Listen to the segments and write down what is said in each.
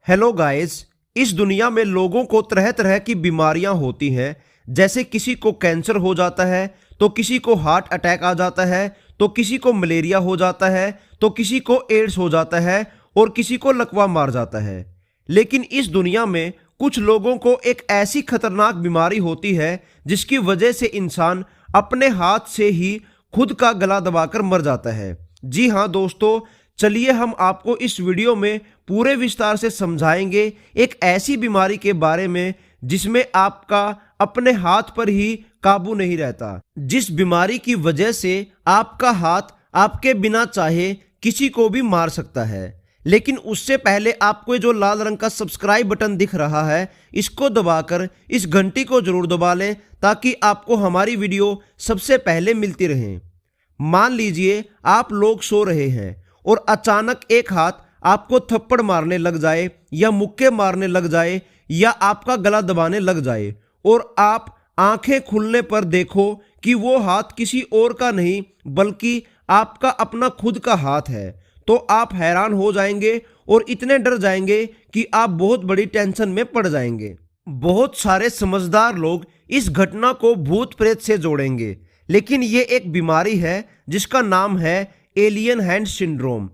Hello guys. इस दुनिया में लोगों को तरह तरह की बीमारियां होती हैं। जैसे किसी को कैंसर हो जाता है, तो किसी को हार्ट अटैक आ जाता है, तो किसी को मलेरिया हो जाता है, तो किसी को एड्स हो जाता है और किसी को लकवा मार जाता है। लेकिन इस दुनिया में कुछ लोगों को एक ऐसी खतरनाक बीमारी होती है जिसकी वजह से इंसान अपने हाथ से ही खुद का गला दबाकर मर जाता है। जी हाँ दोस्तों, चलिए हम आपको इस वीडियो में पूरे विस्तार से समझाएंगे एक ऐसी बीमारी के बारे में जिसमें आपका अपने हाथ पर ही काबू नहीं रहता, जिस बीमारी की वजह से आपका हाथ आपके बिना चाहे किसी को भी मार सकता है। लेकिन उससे पहले आपको जो लाल रंग का सब्सक्राइब बटन दिख रहा है, इसको दबाकर इस घंटी को जरूर दबा लें ताकि आपको हमारी वीडियो सबसे पहले मिलती रहे। मान लीजिए आप लोग सो रहे हैं और अचानक एक हाथ आपको थप्पड़ मारने लग जाए या मुक्के मारने लग जाए या आपका गला दबाने लग जाए और आप आंखें खुलने पर देखो कि वो हाथ किसी और का नहीं बल्कि आपका अपना खुद का हाथ है, तो आप हैरान हो जाएंगे और इतने डर जाएंगे कि आप बहुत बड़ी टेंशन में पड़ जाएंगे। बहुत सारे समझदार लोग इस घटना को भूत प्रेत से जोड़ेंगे, लेकिन ये एक बीमारी है जिसका नाम है alien hand syndrome.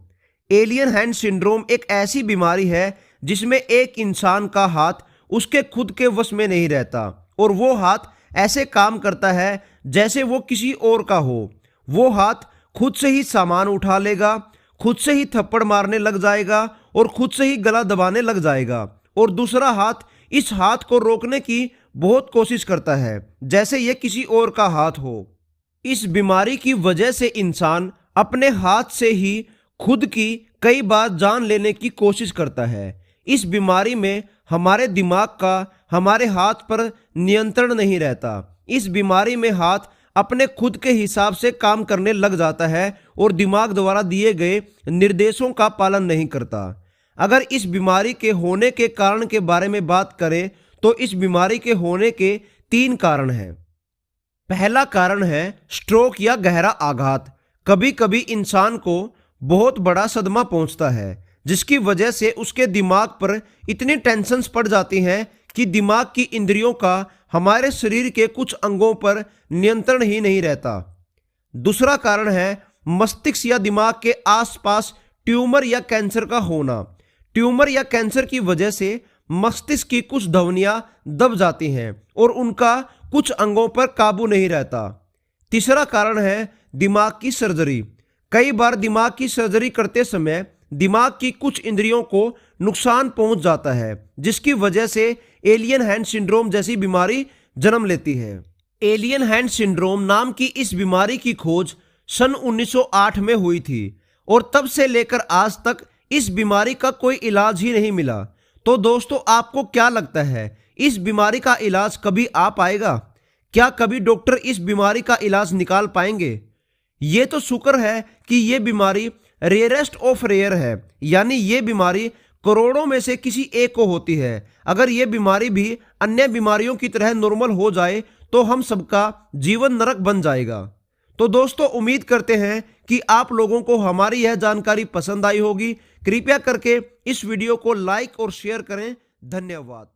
Alien hand syndrome एक ऐसी बीमारी है जिसमें एक इंसान का हाथ उसके खुद के वश में नहीं रहता और वो हाथ ऐसे काम करता है जैसे वो किसी और का हो। वो हाथ खुद से ही सामान उठा लेगा, खुद से ही थप्पड़ मारने लग जाएगा और खुद से ही गला दबाने लग जाएगा, और दूसरा हाथ इस हाथ को रोकने की बहुत कोशिश करता है जैसे ये किसी और का हाथ हो। इस बीमारी की वजह से इंसान अपने हाथ से ही खुद की कई बार जान लेने की कोशिश करता है। इस बीमारी में हमारे दिमाग का हमारे हाथ पर नियंत्रण नहीं रहता। इस बीमारी में हाथ अपने खुद के हिसाब से काम करने लग जाता है और दिमाग द्वारा दिए गए निर्देशों का पालन नहीं करता। अगर इस बीमारी के होने के कारण के बारे में बात करें तो इस बीमारी के होने के 3 कारण हैं। पहला कारण है स्ट्रोक या गहरा आघात। कभी कभी इंसान को बहुत बड़ा सदमा पहुंचता है जिसकी वजह से उसके दिमाग पर इतनी टेंशन्स पड़ जाती हैं कि दिमाग की इंद्रियों का हमारे शरीर के कुछ अंगों पर नियंत्रण ही नहीं रहता। दूसरा कारण है मस्तिष्क या दिमाग के आसपास ट्यूमर या कैंसर का होना। ट्यूमर या कैंसर की वजह से मस्तिष्क की कुछ धमनियां दब जाती हैं और उनका कुछ अंगों पर काबू नहीं रहता। तीसरा कारण है दिमाग की सर्जरी। कई बार दिमाग की सर्जरी करते समय दिमाग की कुछ इंद्रियों को नुकसान पहुंच जाता है जिसकी वजह से एलियन हैंड सिंड्रोम जैसी बीमारी जन्म लेती है। एलियन हैंड सिंड्रोम नाम की इस बीमारी की खोज सन 1908 में हुई थी और तब से लेकर आज तक इस बीमारी का कोई इलाज ही नहीं मिला। तो दोस्तों, आपको क्या लगता है इस बीमारी का इलाज कभी आ पाएगा? क्या कभी डॉक्टर इस बीमारी का इलाज निकाल पाएंगे? ये तो शुक्र है कि ये बीमारी रेयरेस्ट ऑफ रेयर है, यानी ये बीमारी करोड़ों में से किसी एक को होती है। अगर ये बीमारी भी अन्य बीमारियों की तरह नॉर्मल हो जाए तो हम सबका जीवन नरक बन जाएगा। तो दोस्तों, उम्मीद करते हैं कि आप लोगों को हमारी यह जानकारी पसंद आई होगी। कृपया करके इस वीडियो को लाइक और शेयर करें। धन्यवाद।